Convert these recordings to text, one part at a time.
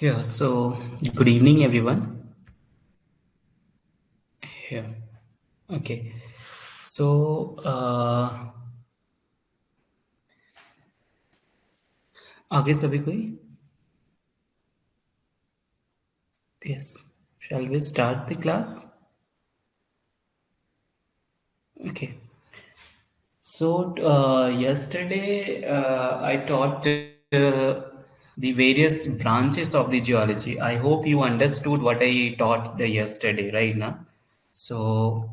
Yeah, so good evening, everyone. Yeah, okay. So, आगे सभी कोई? Yes. Shall we start the class? Okay. So, yesterday I taught the various branches of the geology. I hope you understood what I taught the yesterday, right now. So,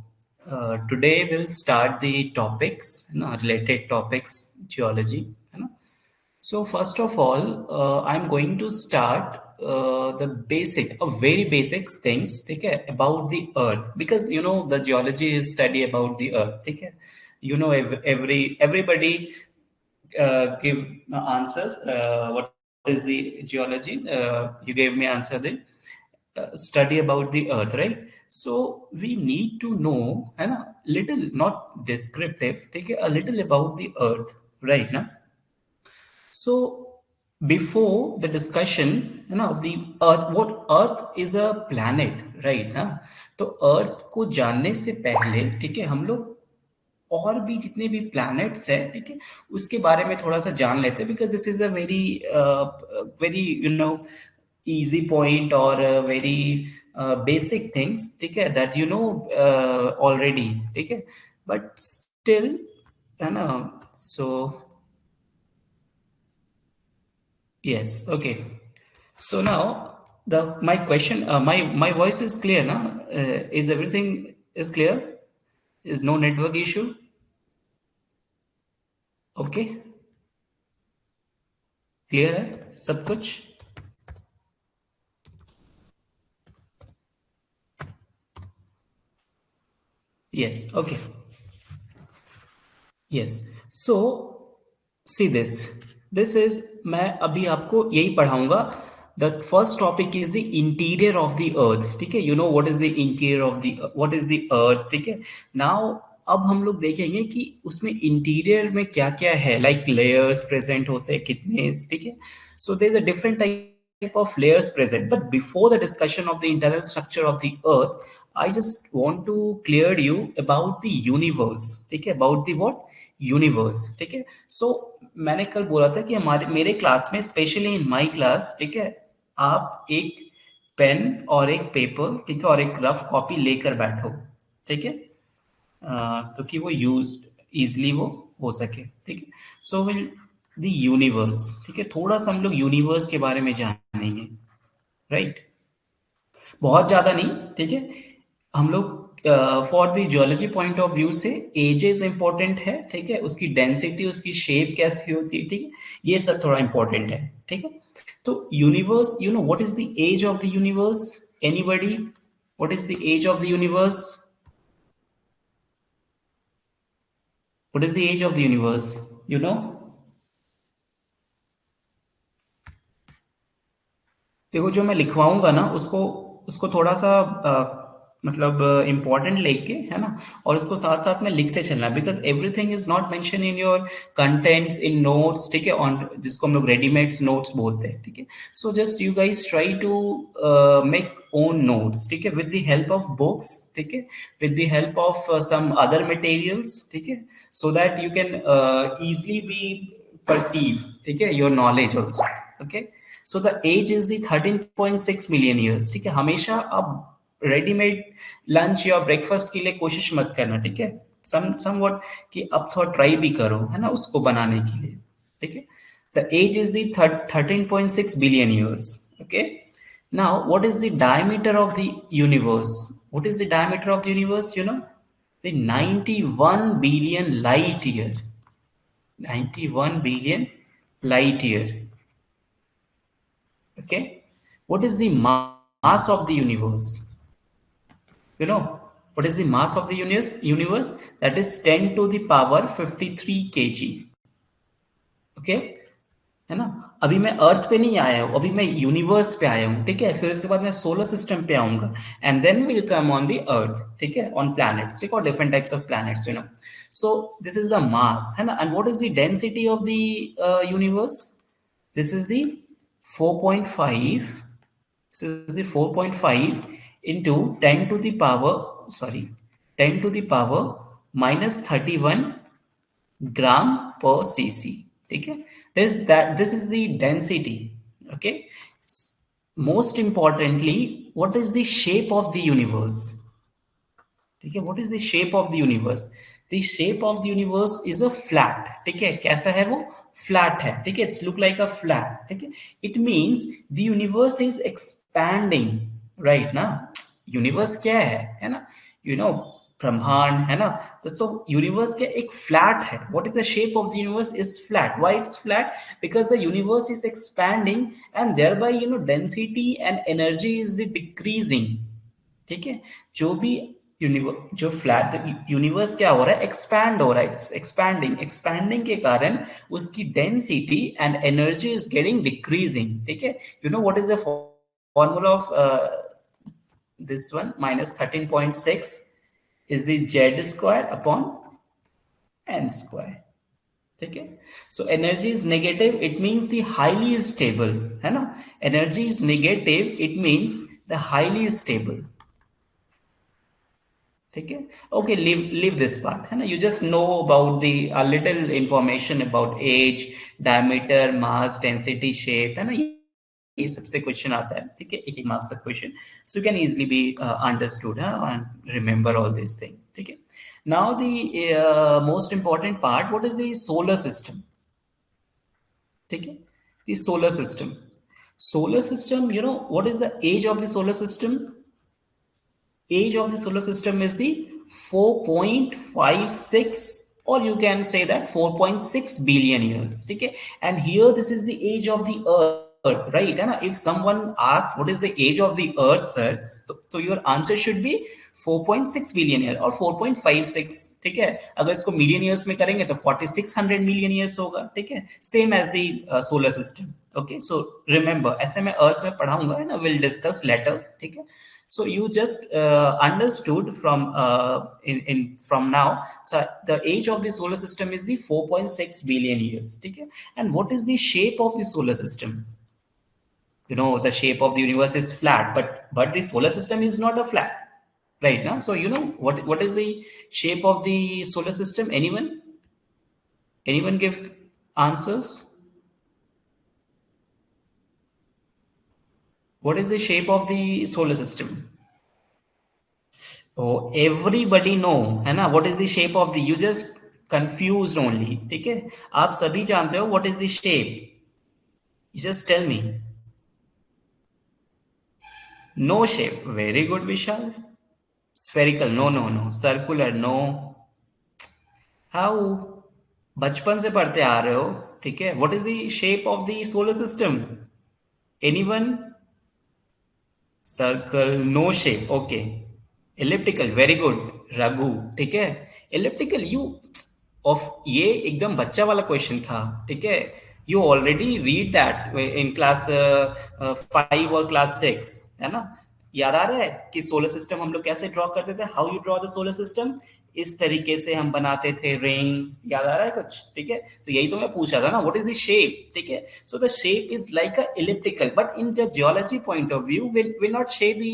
today we'll start the topics, related topics, geology. So first of all, I'm going to start very basics things, okay, about the Earth because the geology is study about the Earth, okay. Everybody give answers. What is the geology? You gave me answer then. Study about the Earth, right? So we need to know, and a little, not descriptive, take a little about the Earth, right now. So before the discussion of the earth, what earth is a planet, right ना? तो अर्थ को जानने से पहले, ठीक है, हम लोग और भी जितने भी प्लैनेट्स हैं, ठीक है, उसके बारे में थोड़ा सा जान लेते हैं because this is a very very easy point और वेरी बेसिक थिंग्स, ठीक है, दैट ऑलरेडी, ठीक है, बट स्टिल, है ना? सो yes, okay. So now the my question, my voice is clear now. Is everything is clear? Is no network issue? Okay, clear है सब कुछ? Yes, okay. Yes. So see this. This is मैं अभी आपको यही पढ़ाऊंगा. The first topic is the interior of the earth. ठीक है? You know what is the interior of the what is the earth? ठीक है? Now अब हम लोग देखेंगे कि उसमें इंटीरियर में क्या क्या है, लाइक लेयर्स प्रेजेंट होते हैं कितने, ठीक है. So there is a different type of layers present, but before the discussion of the internal structure of the earth, I just want to clear you about the universe, ठीक है, about the what universe, ठीक है. सो मैंने कल बोला था कि हमारे मेरे क्लास में, स्पेशली इन माय क्लास, ठीक है, आप एक पेन और एक पेपर, ठीक है, और एक रफ कॉपी लेकर बैठो, ठीक है, तो कि वो यूज इजली वो हो सके, ठीक है. सो विल द यूनिवर्स, ठीक है, थोड़ा सा हम लोग यूनिवर्स के बारे में जानेंगे, राइट. बहुत ज्यादा नहीं, ठीक है. हम लोग for the geology point of view से एजेस इंपॉर्टेंट है, ठीक है, उसकी डेंसिटी, उसकी शेप कैसी होती है, ठीक है, ये सब थोड़ा इंपॉर्टेंट है, ठीक है. तो universe, you know what is the age of the universe? Anybody? What is the age of the universe? What is the age of the universe? You know? देखो, जो मैं लिखवाऊंगा ना, उसको उसको थोड़ा सा मतलब इम्पोर्टेंट लेके, है ना, और उसको साथ साथ में लिखते चलना, because everything is not mention in your contents in notes, ठीक है, ऑन जिसको हम लोग रेडीमेड नोट्स बोलते हैं, ठीक है. So just you guys try to make own notes, ठीक है, with the help of books, ठीक है, with the help of some other materials, ठीक है, so that you can easily be perceive, ठीक है, your knowledge also, okay. So the age is the 13.6 million years, ठीक है. हमेशा अब रेडीमेड लंच या ब्रेकफास्ट के लिए कोशिश मत करना, ठीक है. सम व्हाट कि अब थोड़ा ट्राई भी करो, है ना, उसको बनाने के लिए, ठीक है. The age is the 13.6 billion years, okay. Now what is the diameter of the universe? What is the diameter of the universe? You know, the 91 billion light year. 91 billion light year, okay. What is the mass of the universe? You know what is the mass of the universe? That is 10 to the power 53 kg, okay, है ना. अभी मैं अर्थ पे नहीं आया हूँ, अभी मैं यूनिवर्स पे आया हूँ, ठीक है. फिर उसके बाद मैं सोलर सिस्टम पे आऊंगा, and then will come on the earth, ठीक है, ऑन प्लैनेट्स, ठीक, और different types of planets, you know. So this is the mass, है ना. And what is the density of the universe? This is the 4.5 This is the 4.5 into 10 to the power, sorry, 10 to the power minus 31 gram per cc. Okay, this is the density. Okay, most importantly, what is the shape of the universe? ठीक है, what is the shape of the universe? The shape of the universe is a flat. ठीक है, कैसा है वो? Flat है. ठीक है, it's look like a flat. ठीक है, it means the universe is expanding, right ना? Universe क्या है ना? You know, ब्रह्मांड है ना? तो so universe क्या एक flat है. What is the shape of the universe? Is flat. Why it's flat? Because the universe is expanding and thereby density and energy is the decreasing. ठीक है, जो भी जो फ्लैट यूनिवर्स क्या हो रहा है, एक्सपैंड हो रहा है, इट्स एक्सपैंडिंग, एक्सपैंडिंग के कारण उसकी density and energy is getting decreasing. ठीक है, you know what is the formula of this one? Minus 13.6 is the Z square upon N square. ठीक है, so energy is negative, it means the highly stable, है ना? Energy is negative, it means the highly stable. ठीक है, okay, leave this part, है ना? You just know about the little information about age, diameter, mass, density, shape, है ना? ये सबसे क्वेश्चन आता है. ठीक है, एक एक मार्क्स का question, so you can easily be understood and remember all this thing. ठीक है, now the most important part, what is the solar system? ठीक है, the solar system. Solar system, you know what is the age of the solar system? Age of the solar system is the 4.56, or you can say that 4.6 billion years. Okay, and here this is the age of the earth, right? And if someone asks what is the age of the earth, so your answer should be 4.6 billion year or 4.56. ठीक है, अगर इसको million years में करेंगे तो 4600 million years होगा. ठीक है, same as the solar system. Okay, so remember, ऐसे मैं अर्थ में पढ़ाऊंगा, है ना? Will discuss later. ठीक है, so you just understood from from now. So the age of the solar system is the 4.6 billion years. Okay? And what is the shape of the solar system? You know, the shape of the universe is flat, but the solar system is not a flat, right? Now, so you know what is the shape of the solar system? Anyone give answers? What is the shape of the solar system? Oh, everybody know, है ना? What is the shape of the? You just confused only. ठीक है, आप सभी जानते हो what is the shape. You just tell me. No shape. Very good, Vishal. Spherical. No, no, no. Circular. No. How? बचपन से पढ़ते आ रहे हो. ठीक है. What is the shape of the solar system? Anyone? Circle. No shape. Okay, elliptical. Very good Raghu. ठीक है, elliptical. You of ये एकदम बच्चा वाला क्वेश्चन था. ठीक है, you already read that in class 5 और क्लास 6, है ना? याद आ रहा है कि सोलर सिस्टम हम लोग कैसे ड्रॉ करते थे? How you draw the solar system? इस तरीके से हम बनाते थे रिंग. याद आ रहा है कुछ? ठीक है, तो यही तो मैं पूछा था ना, व्हाट इज द शेप? ठीक है, so the shape is like a elliptical, but in the geology point of view will not say the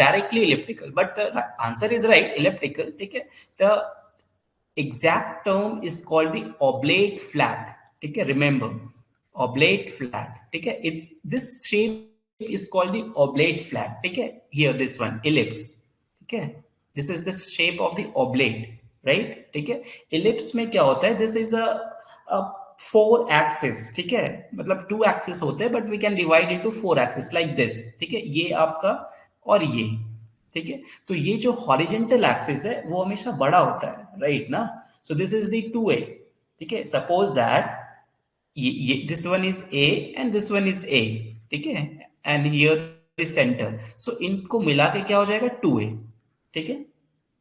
directly elliptical, but the answer is right, elliptical. ठीक है, the exact term is called the oblate flat. ठीक है, remember, oblate flat. ठीक है, it's this shape is called the oblate flat. ठीक है, here this one ellipse. ठीक है, this is the shape of the oblate, right? ठीक है, ellipse में क्या होता है? This is a 4 axis. ठीक है, मतलब 2 axis होते हैं, but we can divide into 4 axis like this. ठीक है, ये आपका और ये. ठीक है, तो ये जो हॉरिजेंटल एक्सिस है वो हमेशा बड़ा होता है, राइट ना? सो दिस इज द 2a. ठीक है, सपोज दैट ये this one is a and this one is a. ठीक है, एंड हियर द सेंटर, सो इनको मिला के क्या हो जाएगा? 2a. ठीक है,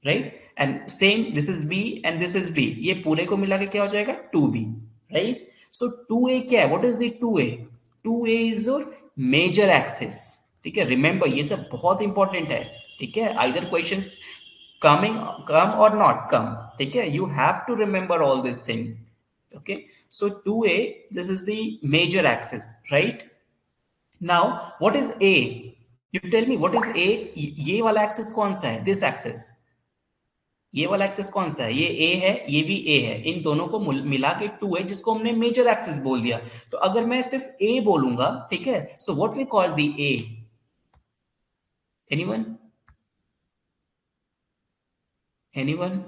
right? And same this is b and this is b, ये पूरे को मिला के क्या हो जाएगा? 2b, right? सो 2a क्या है? What is the 2a? 2a is your major axis. ठीक है, रिमेंबर, ये सब बहुत इंपॉर्टेंट है. ठीक है, आइदर क्वेश्चंस कमिंग कम और नॉट कम. ठीक है, you have to remember all this thing. Okay, so 2a, this is the major axis, right? Now what is a? You tell me what is a? ये वाला axis कौन सा है? This axis, ये वाला axis कौन सा है? ये ए है, ये भी ए है, इन दोनों को मिला के 2 है, जिसको हमने मेजर एक्सिस बोल दिया। तो अगर मैं सिर्फ ए बोलूंगा, ठीक है, so what we call the A? Anyone? Anyone?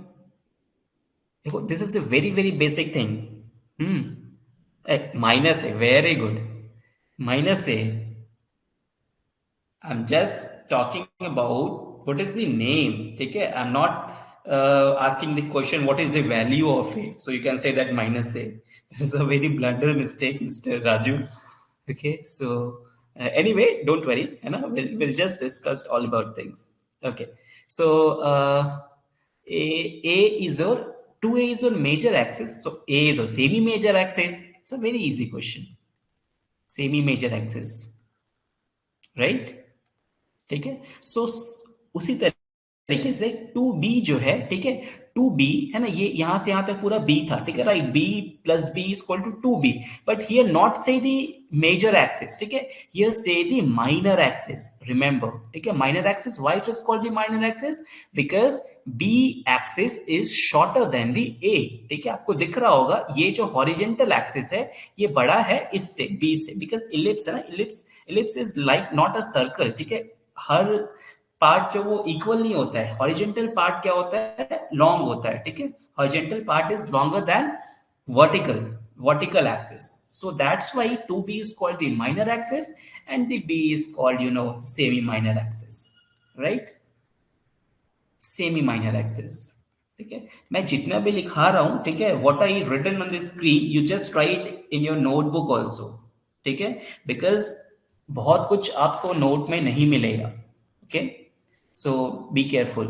देखो, this is the very very basic thing. Minus है, वेरी गुड। माइनस है। I'm just talking about what is the name. Okay, I'm not asking the question what is the value of A. So you can say that minus A. This is a very blunder mistake, Mr. Raju. Okay, so anyway, don't worry. You know, we'll just discuss all about things. Okay, so A is your 2A is your major axis. So A is your semi major axis. It's a very easy question. Semi major axis, right? ठीक है। सो उसी तरीके से 2b जो है, ठीक है, 2b है ना, ये यहां से यहां तक पूरा b था, ठीक है, right, b plus b is equal to 2b, but here not say the major axis, ठीक है, हियर से द माइनर एक्सिस, रिमेंबर, ठीक है, minor axis, why it is called the minor axis? Because b axis is shorter than the a, ठीक है, आपको दिख रहा होगा ये जो हॉरिजेंटल एक्सिस है ये बड़ा है इससे, b से, बिकॉज इलिप्स है ना, ellipse is like not a circle, ठीक है, हर पार्ट जो वो इक्वल नहीं होता है। हॉरिजेंटल पार्ट क्या होता है? लॉन्ग होता है, ठीक है, horizontal part is longer than vertical, vertical axis, so that's why 2b is called the minor axis and the b is called, you know, semi minor axis, right? Semi minor axis, ठीक है, मैं जितना भी लिखा रहा हूं, ठीक है, what I written on the screen you just write in your notebook also, ठीक है, बिकॉज बहुत कुछ आपको नोट में नहीं मिलेगा, ओके, सो बी केयरफुल,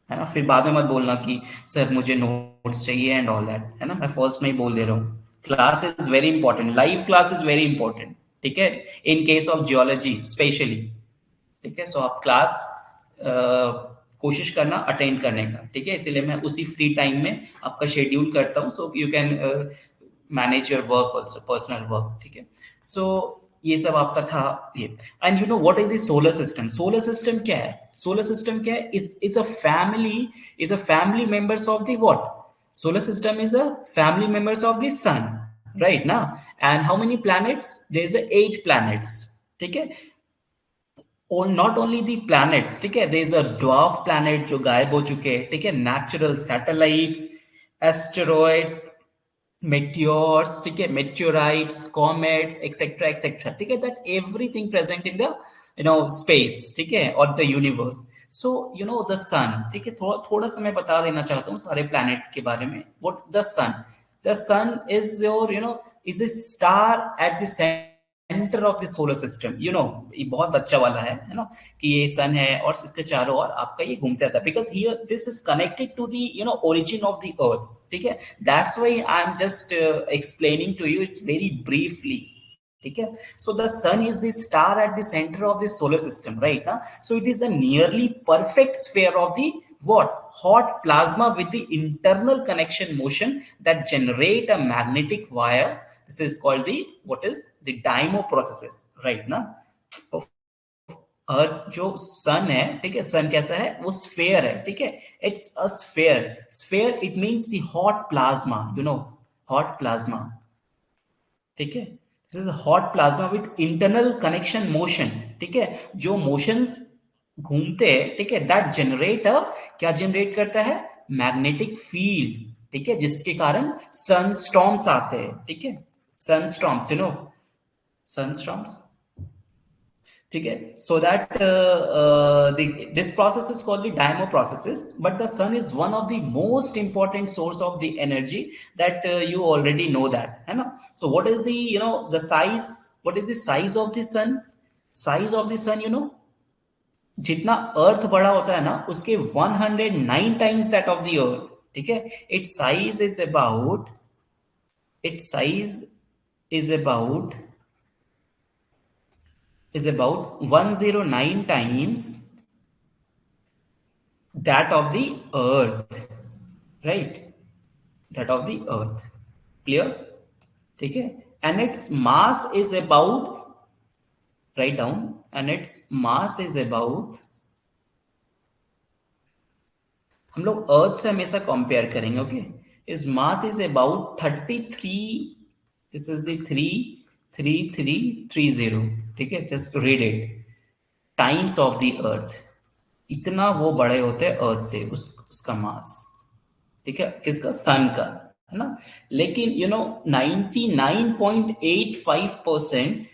है ना, फिर बाद में मत बोलना कि सर मुझे नोट्स चाहिए एंड ऑल दैट, है ना, मैं फर्स्ट में ही बोल दे रहा हूँ, class is very important, live class is very important, ठीक है, in case of geology specially, ठीक है, सो आप क्लास कोशिश करना अटेंड करने का, ठीक है, इसीलिए मैं उसी फ्री टाइम में आपका शेड्यूल करता हूँ, so you can manage your work also, personal work, ठीक है, सो ये सब आपका था ये। And you know what is the solar system? Solar system क्या है? सोलर सिस्टम क्या है? Is a family, is a family members of the what? Solar system is a family members of the sun, right ना? And how many planets? There is 8 planets, ठीक है, और not only the planets, ठीक है, there is a dwarf planet जो गायब हो चुके हैं, ठीक है, नेचुरल सैटेलाइट्स, एस्टेरॉइड्स, meteors, ठीक है, meteorites, comets, etc etc, ठीक है, that everything present in the, you know, space, ठीक है, or the universe. So you know the sun, ठीक है, थोड़ा थोड़ा सा मैं बता देना चाहता हूँ सारे planet के बारे में। What the sun? The sun is your, you know, is a star at the center of the solar system, you know, ये बहुत बच्चा वाला है ना, कि ये सन है और इसके चारों ओर आपका ये घूमता रहता है, because here this is connected to the, you know, origin of the earth, ठीक है, that's why I am just explaining to you it's very briefly, ठीक है, so the sun is the star at the centre of the solar system, right ना, so it is a nearly perfect sphere of the what? Hot plasma with the internal connection motion that generate a magnetic wire. This is called the, what is the dynamo processes, right ना? अर्थ जो सन है, ठीक है, सन कैसा है? वो sphere है, ठीक है, it's a sphere, sphere it means the hot plasma, you know, hot plasma, ठीक है, this is hot plasma with internal connection motion, ठीक है, जो मोशंस घूमते हैं, ठीक है, दैट जनरेट अ, क्या जनरेट करता है? मैग्नेटिक फील्ड, ठीक है, जिसके कारण सन स्टॉर्म्स आते हैं, ठीक है, sun storms, you know, sun storms, ठीक है, so that this process is called the dynamo processes, but the sun is one of the most important source of the energy that you already know that, है ना, so what is the, you know, the size, what is the size of the sun? Size of the sun, you know, जितना अर्थ बड़ा होता है ना उसके 109 times that of the earth, ठीक है, it's size is about, it's size is about, is about 109 times that of the earth, right, that of the earth, clear, ठीक है, and its mass is about write down, and its mass is about, हम लोग अर्थ से हमेशा compare करेंगे, okay. Is mass is about 33, this is the 33330, ठीक है, just read it, times of the अर्थ. इतना वो बड़े होते हैं अर्थ से, उसका मास, ठीक है, किसका, सन का, है ना. लेकिन 99.85%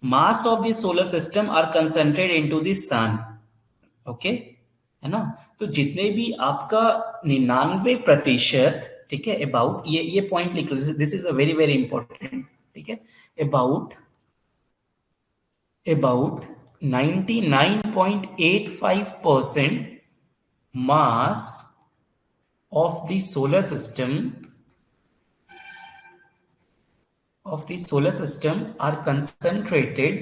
mass of the solar system are concentrate into the sun, okay, है ना. तो जितने भी आपका 99%, ठीक है, अबाउट, ये पॉइंट लिख लो, this is a very very important, ठीक है. About about 99.85% mass of the solar system are concentrated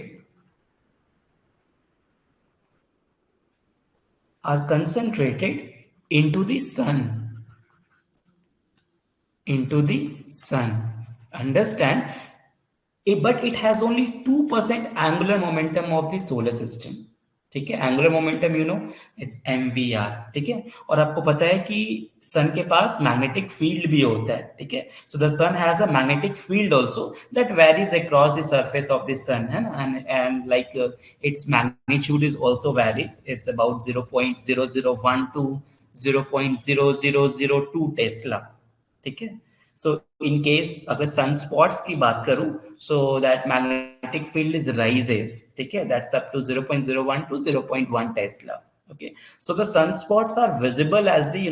into the sun, understand. But it has only 2% angular momentum of the solar system, ठीक है. Angular momentum it's mvr, ठीक है. और आपको पता है कि सन के पास मैग्नेटिक फील्ड भी होता है, ठीक है. So the sun has a magnetic field also that varies across the surface of the sun, है ना. And like its magnitude is also varies, it's about 0.0012 to 0.0002 tesla, ठीक है. सो इन केस अगर सन स्पॉट्स की बात करूं, so that magnetic field is raises, ठीक है, that's up to 0.01 to 0.1 tesla, okay. So the sunspots are visible as the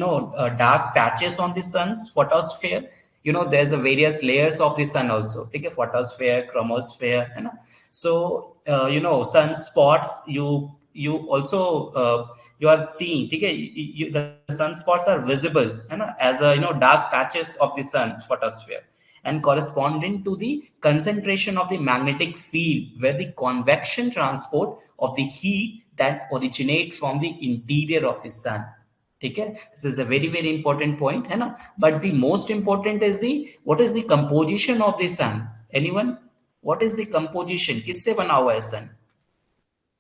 dark patches on the sun's photosphere. There's a various layers of the sun also, okay, photosphere, chromosphere, है ना. So sunspots, you also you are seeing, ठीक है, the sunspots are visible, है ना, as a dark patches of the sun's photosphere, and corresponding to the concentration of the magnetic field where the convection transport of the heat that originate from the interior of the sun, ठीक है. This is the very very important point, है ना. But the most important is the, what is the composition of the sun, anyone, what is the composition, किससे बना हुआ है sun.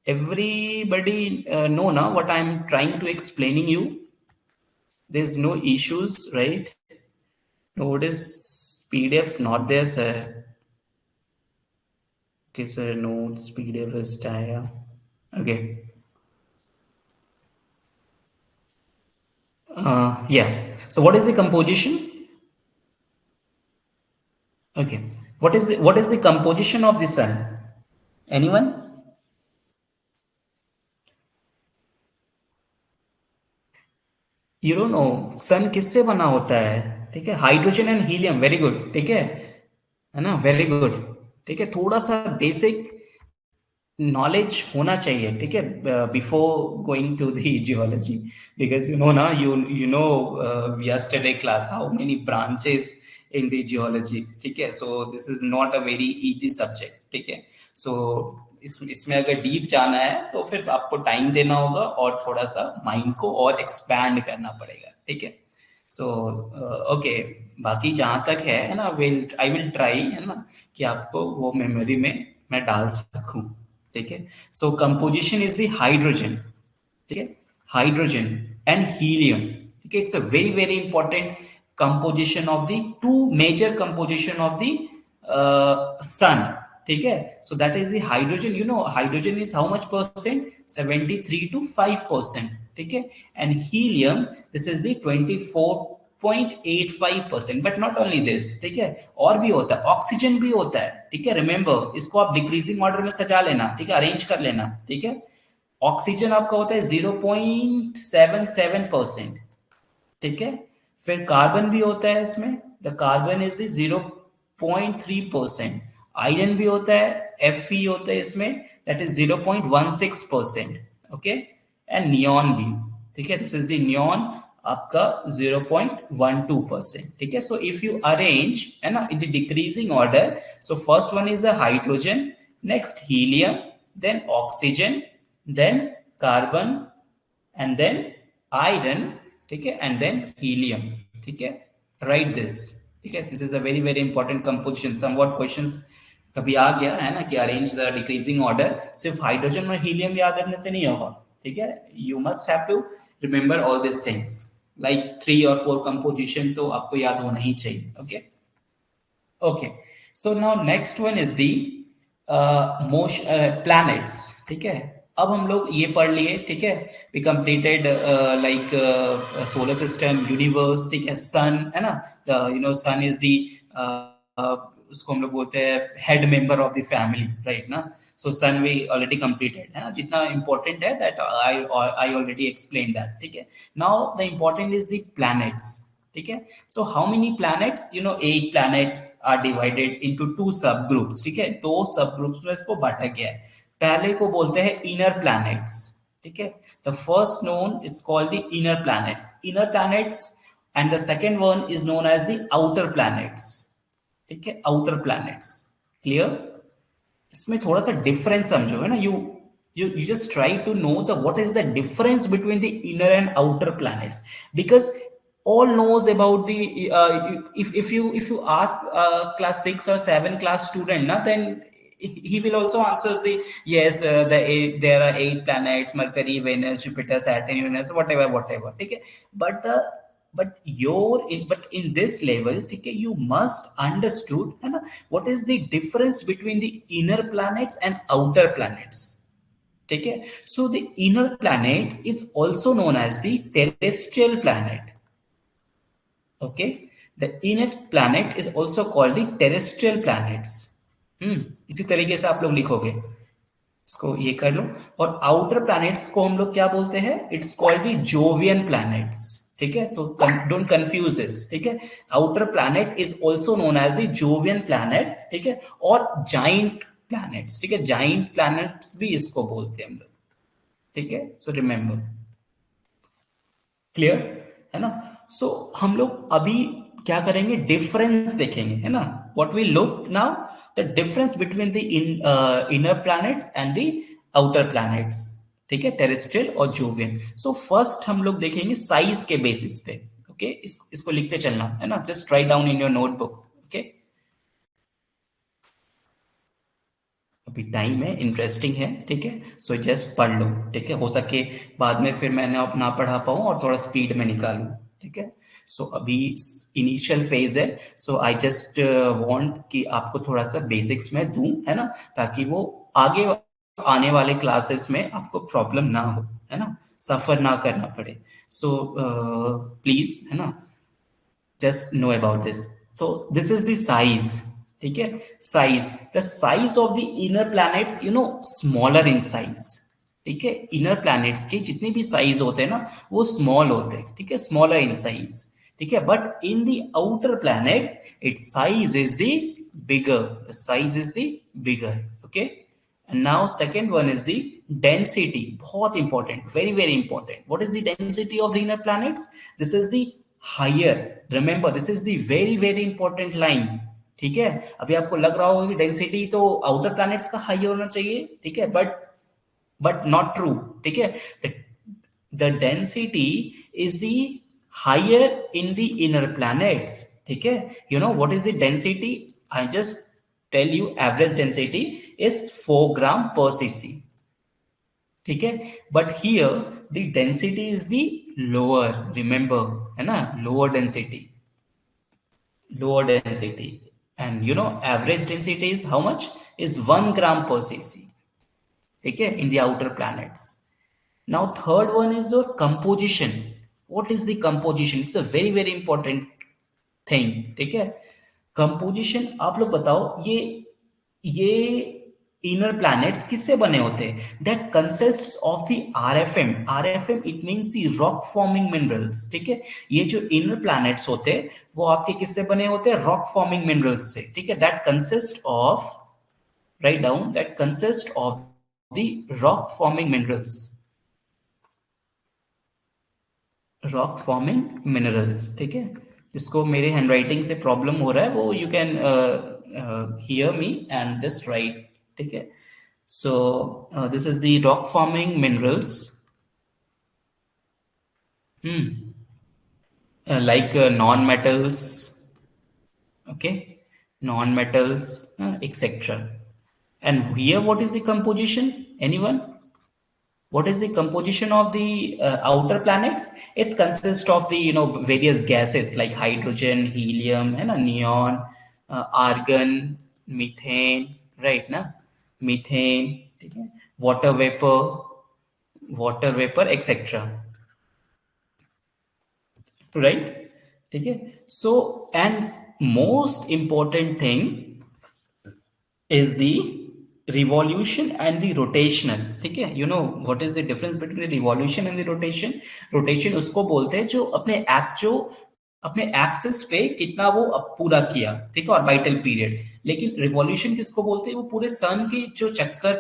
Everybody know now what I'm trying to explaining you. There's no issues, right? Notice PDF not there, sir. Okay, sir, notes PDF is there. Okay. Yeah. So what is the composition? Okay. What is the composition of the sun? Anyone? You don't know sun किससे बना होता है, ठीक है. Hydrogen and helium, very good, ठीक है ना, very good, ठीक है. थोड़ा सा बेसिक नॉलेज होना चाहिए, ठीक है, before going to the geology, because ना, you know yesterday class how many branches in the geology, ठीक है. So this is not a very easy subject, ठीक है. सो इसमें अगर डीप जाना है तो फिर आपको टाइम देना होगा और थोड़ा सा माइंड को और एक्सपैंड करना पड़ेगा, ठीक है. सो ओके, बाकी जहां तक है ना, आई विल ट्राई, है ना, कि आपको वो मेमोरी में मैं डाल सकूं, ठीक है. So composition is the hydrogen, ठीक है, हाइड्रोजन एंड हीलियम, ठीक है. It's a very very important composition of the two major composition of the sun, ठीक है. So that is the hydrogen, hydrogen is how much percent, 73 to 5%, ठीक है. And helium, this is the 24.85%. But not only this, ठीक है, और भी होता है, ऑक्सीजन भी होता है, ठीक है. रिमेंबर, इसको आप डिक्रीजिंग ऑर्डर में सजा लेना, ठीक है, अरेंज कर लेना, ठीक है. ऑक्सीजन आपका होता है 0.77%, ठीक है. फिर कार्बन भी होता है इसमें, द कार्बन इज 0.3%. आयरन भी होता है, Fe होता है इसमें, that is 0.16%, okay. And neon भी, ठीक है, दिस इज द नियॉन, आपका 0.12%, ठीक है. सो इफ यू अरेंज, है ना, in the decreasing order, so first one is a hydrogen, next helium, then oxygen, then carbon, and then iron, ठीक है, एंड देन हीलियम, ठीक है. राइट दिस, ठीक है. This is a very very important composition. Somewhat questions कभी आ गया है ना कि अरेंज द डिक्रीजिंग ऑर्डर, सिर्फ हाइड्रोजन और हीलियम याद रखने से नहीं होगा, ठीक है, you must have to remember all this things, like 3 और 4 कंपोजिशन तो आपको याद होना ही चाहिए, okay. Okay, so now next one is the motion planets, ठीक है। अब हम लोग ये पढ़ लिए, ठीक है, we completed like solar system, universe, ठीक है, सन है ना, you know sun is the, उसको हम लोग बोलते हैं head member of the family, right ना। So sun we already completed है ना, जितना इंपॉर्टेंट है that I already explain that, ठीक है। Now the important is the planets, ठीक है। So how many planets, you know 8 planets are divided into 2 सब ग्रुप्स, ठीक है, 2 सब ग्रुप्स में इसको बांटा गया है। पहले को बोलते हैं इनर प्लैनेट्स, ठीक है। The first known is called the inner planets and the second one is known as the outer planets, ठीक है, आउटर प्लैनेट्स, क्लियर। इसमें थोड़ा सा डिफरेंस समझो, है ना, you just try to know the what is the difference between the inner and outer planets, because all knows about the if you ask class 6 or 7 class student na, then he will also answers the yes, there are 8 planets, Mercury, Venus, Jupiter, Saturn, Uranus, whatever, okay, but the but in this level, okay, you must understood है ना, what is the difference between the inner planets and outer planets, ठीक है। So the inner planets is also known as the terrestrial planet, okay, the inner planet is also called the terrestrial planets, इसी तरीके से आप लोग लिखोगे, इसको ये कर लो। और आउटर प्लैनेट्स को हम लोग क्या बोलते हैं, it's called the Jovian planets, ठीक है, तो डोंट कंफ्यूज दिस, ठीक है। Outer planet is also known as the Jovian planets, ठीक है, और जाइंट प्लैनेट्स, ठीक है, जाइंट प्लैनेट्स भी इसको बोलते हैं हम लोग, ठीक है। सो रिमेंबर, क्लियर है ना। सो हम लोग अभी क्या करेंगे, डिफरेंस देखेंगे, है ना, what we look now, the difference between the inner planets and the outer planets, ठीक है, टेरेस्ट्रियल और जोवियन। सो फर्स्ट हम लोग देखेंगे साइज के बेसिस पे, ओके, इसको लिखते चलना, है ना, just write down in your notebook, okay. अभी टाइम है, इंटरेस्टिंग है, ठीक है, सो जस्ट पढ़ लो, ठीक है, हो सके बाद में फिर मैं ना पढ़ा पाऊँ और थोड़ा स्पीड में निकालूं, ठीक है। सो अभी इनिशियल फेज है, सो आई जस्ट वांट कि आपको थोड़ा सा बेसिक्स में दूं, है ना, ताकि वो आगे आने वाले क्लासेस में आपको प्रॉब्लम ना हो, है ना, सफर ना करना पड़े। सो प्लीज, है ना, just know about this. So this is the size, ठीक है, size, the size of the inner planets, you no, smaller in size, ठीक है, इनर प्लैनेट्स के जितने भी साइज होते हैं ना वो स्मॉल होते हैं, ठीक है, स्मॉलर इन साइज, ठीक है, but in the outer planets it's size is the bigger, the size is the bigger, okay. And now second one is the density, बहुत important, very very important. What is the density of the inner planets? This is the higher, remember this is the very very important line, ठीक है। अभी आपको लग रहा होगा कि density तो आउटर प्लैनेट्स का हाई होना चाहिए, ठीक है, बट नॉट ट्रू, ठीक है। The density is the higher in the inner planets, ठीक है। You know what is the density, I just tell you, average density is 4 gram पर सीसी, ठीक है, but here the density is the lower, remember, है ना, lower density, and you know average density is how much, is 1 gram per cc, ठीक है, in the outer planets. Now third one is your composition. What is the composition? It's a very very important thing, ठीक है। Composition आप लोग बताओ, ये inner planets किससे बने होते हैं, that consist of the RFM, RFM it means the rock forming minerals, ठीक है। ये जो इनर प्लैनेट्स होते हैं वो आपके किससे बने होते हैं, रॉक फॉर्मिंग मिनरल्स से, ठीक है, that consist of, write down, that consist of the rock forming minerals, rock forming minerals, ठीक है। जिसको मेरे हैंडराइटिंग से प्रॉब्लम हो रहा है वो you can hear me and just right, ठीक है। So this is the rock forming minerals, like non metals, okay, non-metals, etc. And here, what is the composition? Anyone? What is the composition of the outer planets? It consists of the various gases like hydrogen, helium, and neon, argon, methane, right? Na methane, okay? water vapor, etc. Right? Okay. So, and most important thing is the revolution and the rotational. ठीक है? You know what is the difference between the revolution and the rotation? Rotation उसको बोलते हैं जो अपने axis पे कितना वो पूरा किया, ठीक है, ऑर्बिटल पीरियड. लेकिन रिवॉल्यूशन किसको बोलते हैं? वो पूरे सन के जो चक्कर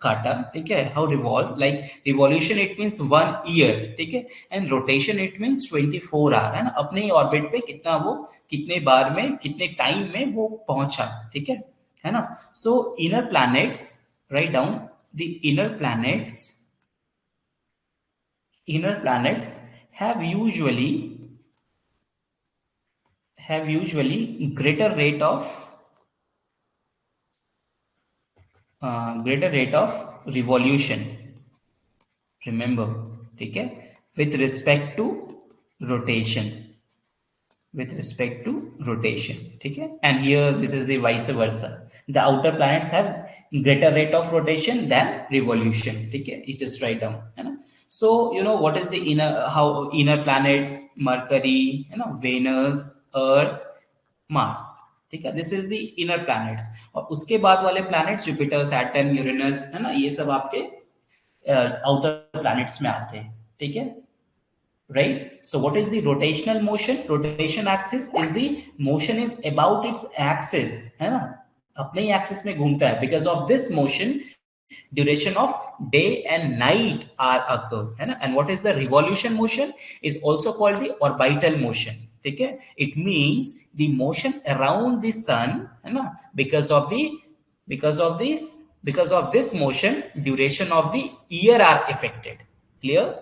काटा, ठीक है, how revolve, like revolution it means 1 year, ठीक है, and rotation it means 24 hour, है ना, अपने ही ऑर्बिट पे कितना वो, कितने बार में, कितने टाइम में वो पहुंचा, ठीक है ना. सो inner planets, write down the inner planets have usually greater rate of revolution, remember, ठीक है, with respect to rotation, ठीक है. And here this is the vice versa, the outer planets have greater rate of rotation than revolution, ठीक है. You just write down, है ना. So what is the inner planets? Mercury, Venus, Earth, Mars, ठीक है. This is the inner planets. और उसके बाद वाले प्लैनेट्स जुपिटर, सैटर्न, यूरेनस, है ना, ये सब आपके आउटर प्लैनेट्स में आते हैं, ठीक है. Right? So what is the rotational motion? Rotation axis is the motion is about its axis, है ना, अपने ही axis में घूमता है. Because of this motion, duration of day and night are occur, है ना. And what is the revolution motion? Is also called the orbital motion, ठीक है. It means the motion around the sun, है ना, because of this motion, duration of the year are affected. Clear?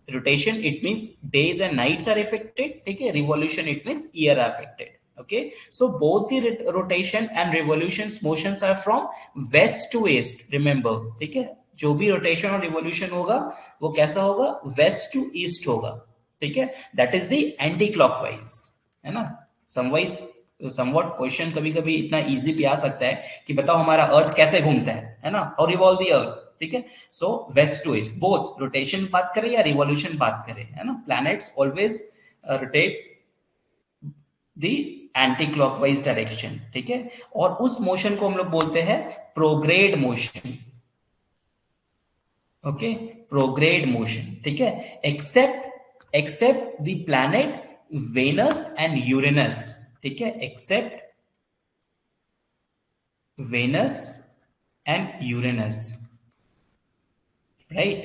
Rotation it means days and nights are affected, okay. Revolution it means year are affected, okay. So both the rotation and revolutions motions are from west to east, remember, okay. जो भी rotation और revolution होगा वो कैसा होगा? Waste to east होगा, ठीक है. That is the anti clockwise, है ना. समवॉट क्वेश्चन कभी कभी इतना इजी भी आ सकता है कि बताओ हमारा अर्थ कैसे घूमता है ना, और रिवॉल्व द अर्थ, ठीक है. So west to east, both rotation बात करें या रिवॉल्यूशन बात करें, है ना, planets always rotate the anti clockwise direction, ठीक है. और उस मोशन को हम लोग बोलते हैं prograde motion, okay, prograde motion, ठीक है. Except the planet Venus and Uranus, ठीक है, except Venus and Uranus, right?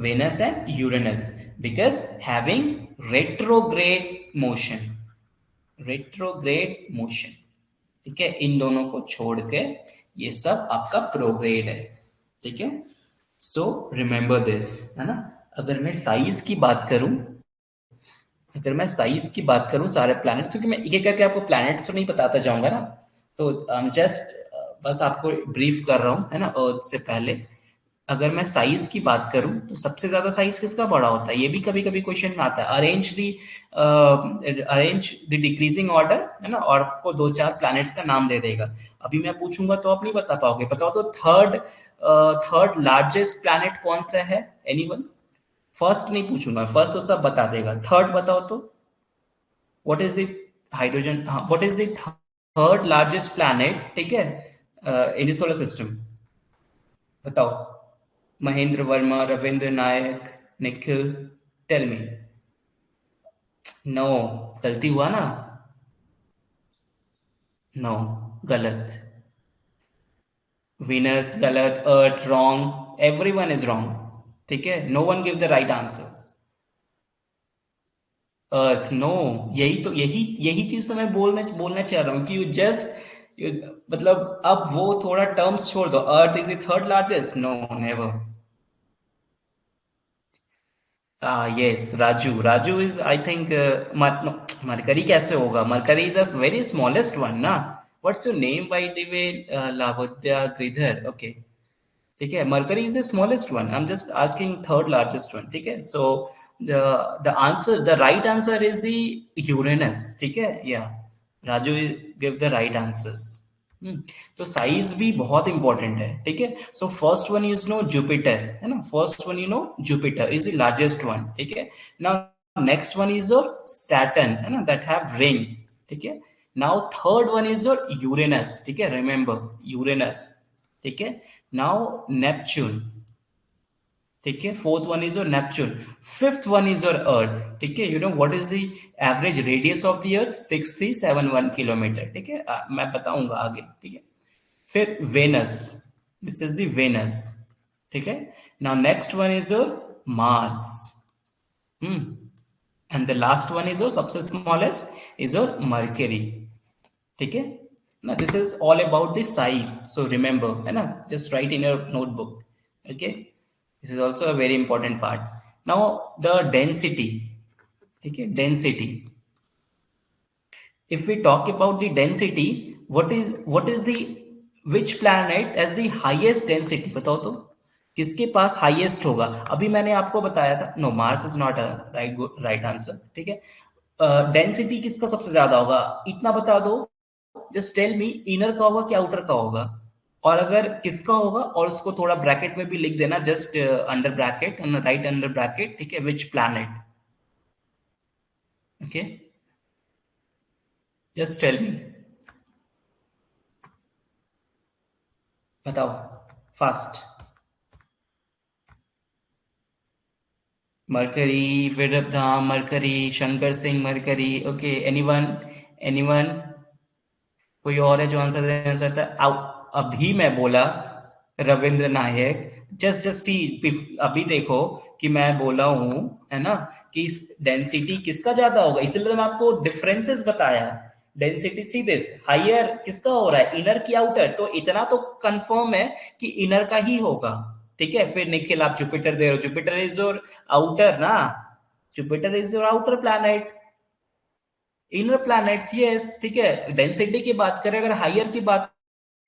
Venus and Uranus, because having retrograde motion, ठीक है. इन दोनों को छोड़ के ये सब आपका प्रोग्रेड है, ठीक है. सो रिमेंबर दिस, है ना. अगर मैं साइज की बात करूं सारे प्लैनेट्स, क्योंकि मैं एक एक करके आपको प्लैनेट्स तो नहीं बताता जाऊंगा ना, तो जस्ट बस आपको ब्रीफ कर रहा हूं, है ना, अर्थ से पहले. अगर मैं साइज की बात करूं तो सबसे ज्यादा साइज किसका बड़ा होता है? ये भी कभी कभी क्वेश्चन में आता है. अरेंज द डिक्रीजिंग ऑर्डर, है ना, और आपको 2-4 प्लैनेट्स का नाम दे देगा. अभी मैं पूछूंगा तो आप नहीं बता पाओगे. बताओ तो थर्ड लार्जेस्ट प्लैनेट कौन सा है? एनीवन? फर्स्ट नहीं पूछूंगा, फर्स्ट तो सब बता देगा. थर्ड बताओ तो. What is the hydrogen, what is the third largest planet, ठीक है, इन द सोलर सिस्टम? बताओ. Mahendra Verma, Ravindra Nayak, Nikhil, tell me. No, गलती हुआ ना. नो, गलत. वीनस गलत, earth wrong, everyone is wrong, ठीक है. No one give the right answer. Earth, no. यही चीज तो मैं बोलना चाह रहा हूँ कि मतलब अब वो थोड़ा टर्म्स छोड़ दो. Earth is the third largest, no, never. Yes, Raju is, I think, no, Mercury कैसे होगा? Mercury is a very smallest one, ना. What's your name by the way? लावद्या गिरधर, ओके, ठीक है। Mercury is the smallest one, I am just asking third largest one, ठीक है। So the answer, the right answer is the Uranus, ठीक है। या Raju give the right answers. तो size भी बहुत इंपॉर्टेंट है, ठीक है। So first one is no Jupiter, है ना, first one you know Jupiter is the largest one, ठीक है। Now next one is your Saturn, है ना, दैट हैव रिंग, ठीक है। Now third one is your Uranus, ठीक है, रिमेंबर यूरेनस, ठीक है। नाउ नेपच्यून, ठीक है, fourth one is your Neptune, fifth one is your earth, ठीक है। You know what is the average radius of the earth? 6371 kilometre, ठीक है। मैं बताऊंगा आगे, ठीक है। फिर Venus, this is the Venus, ठीक है। Now next one is your Mars, and the last one is your सबसे स्मॉलेस्ट इज योर मर्क्यूरी, ठीक है ना। This is all about the size, so remember, है ना, just write in your notebook, okay. This is also a very important part. Now the density, ठीक है, density, if we talk about the density, what is the which planet has the highest density? बताओ तो किसके पास highest होगा? अभी मैंने आपको बताया था, no, Mars is not a right answer, ठीक है। डेंसिटी किसका सबसे ज्यादा होगा इतना बता दो, जस्ट टेल मी, इनर का होगा कि आउटर का होगा? और अगर किसका होगा और उसको थोड़ा ब्रैकेट में भी लिख देना, just under bracket, right under bracket, ठीक है, which planet, okay, just tell me, बताओ फास्ट। मरकरी, विरभधाम Mercury, Shankar Singh Mercury, okay, anyone, anyone, कोई और है जो आंसर देना चाहता है? अभी मैं बोला रविंद्र नायक, जस्ट जस्ट सी, अभी देखो कि मैं बोला हूं, है ना, कि डेंसिटी किसका ज्यादा होगा, इसलिए तो मैं आपको डिफरेंसेस बताया। डेंसिटी सी दिस हायर किसका हो रहा है, इनर की आउटर? तो इतना तो कंफर्म है कि इनर का ही होगा, ठीक है। फिर निखिल आप जुपिटर दे रहे हो, जुपिटर इज योर आउटर ना, Jupiter is your outer planet, inner planets, yes, ठीक है। डेंसिटी की बात करें, अगर हायर की बात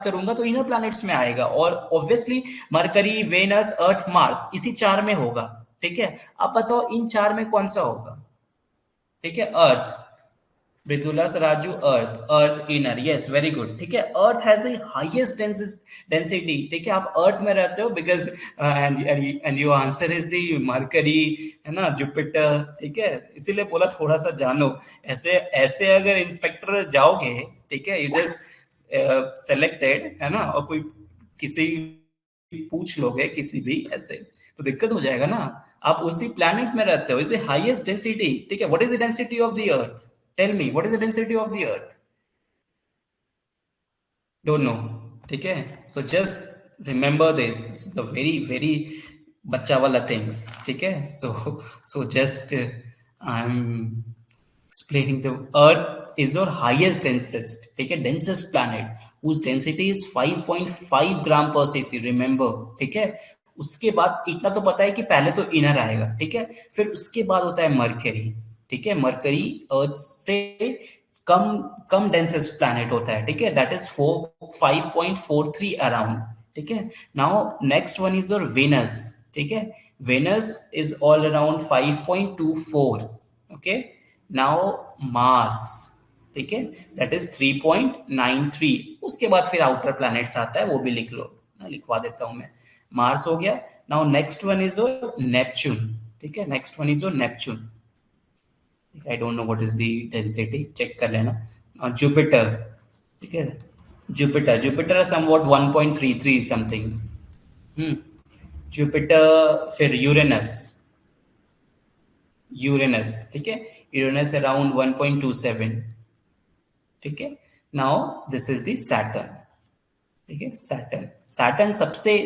करूंगा तो इनर प्लैनेट्स में आएगा, और obviously mercury, Venus, earth, Mars इसी चार में होगा, ठीक है। अब बताओ इन चार में कौन सा होगा? ठीक है, earth, Mridula Raju, earth, earth inner, yes, very good, ठीक है। Earth has the highest density, ठीक है। आप अर्थ में रहते हो because and your answer is the Mercury, है ना, जुपिटर, ठीक है। इसीलिए बोला थोड़ा सा जानो, ऐसे ऐसे अगर इंस्पेक्टर जाओगे, ठीक है, यू जस्ट सेलेक्टेड, है ना, और कोई किसी पूछ लोगे किसी भी ऐसे, तो दिक्कत हो जाएगा ना। आप उसी प्लैनेट में रहते हो, इज द हाईएस्ट डेंसिटी, ठीक है। What is the density of the earth? Tell me, what is the density of the earth? Don't know, ठीक है। So just remember this is the very very बच्चा वाला things, ठीक है। So just I am explaining the earth is your highest densest, ठीक है, densest planet whose density is 5.5 ग्राम पर cc, remember, ठीक है। उसके बाद इतना तो पता है कि पहले तो इनर आएगा, ठीक है, फिर उसके बाद होता है मरकरी, ठीक है। मरकरी अर्थ से कम कम डेंसेस्ट प्लैनेट होता है, ठीक है, दैट इज 5.43 अराउंड, ठीक है। Now next one is your Venus, ठीक है, Venus is all around 5.24, okay. Now Mars, ठीक है, दैट इज 3.93। उसके बाद फिर आउटर प्लैनेट्स आता है, वो भी लिख लो ना, लिखवा देता हूं मैं। मार्स हो गया। Now next one is your Neptune, ठीक है, next one is your Neptune, I don't know what is the density, check कर लेना। जुपिटर, ठीक है, Jupiter, Jupiter somewhat 1.33 something, Jupiter. फिर यूरेनस, यूरेनस, ठीक है, यूरेनस अराउंड 1.27, ठीक है। Now this is the Saturn, ठीक है, सैटर्न, सैटर्न सबसे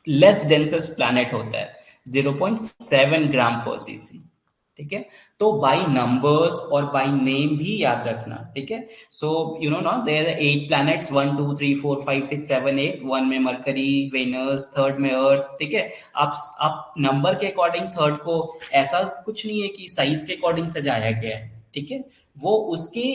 लेस डेंसेस्ट प्लैनेट होता है, 0.7 ग्राम पर सीसी, ठीक है। तो बाय नंबर्स और बाय नेम भी याद रखना, ठीक है। सो यू नो ना, देयर आर 8 प्लैनेट्स, 1 2 3 4 5 6 7 8, वन में मरकरी, वेनस, थर्ड में अर्थ, ठीक है। आप नंबर के अकॉर्डिंग थर्ड को, ऐसा कुछ नहीं है कि साइज के अकॉर्डिंग सजाया गया है, ठीक है, वो उसके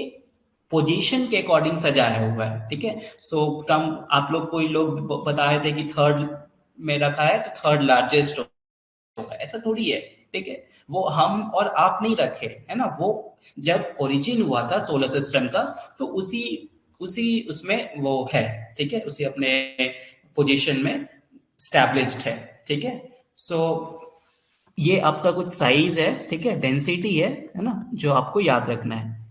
पोजीशन के अकॉर्डिंग सजाया हुआ है, ठीक है। सो सम आप लोग कोई लोग बता रहे थे कि थर्ड में रखा है तो थर्ड लार्जेस्ट होगा, ऐसा थोड़ी है, ठीक है। वो हम और आप नहीं रखे, है ना। वो जब ओरिजिन हुआ था सोलर सिस्टम का, तो उसी उसी उसमें वो है, ठीक है, उसी अपने पोजीशन में स्टैब्लिश्ड है, ठीक है। सो ये आपका कुछ साइज है, ठीक है, डेंसिटी है ना, जो आपको याद रखना है,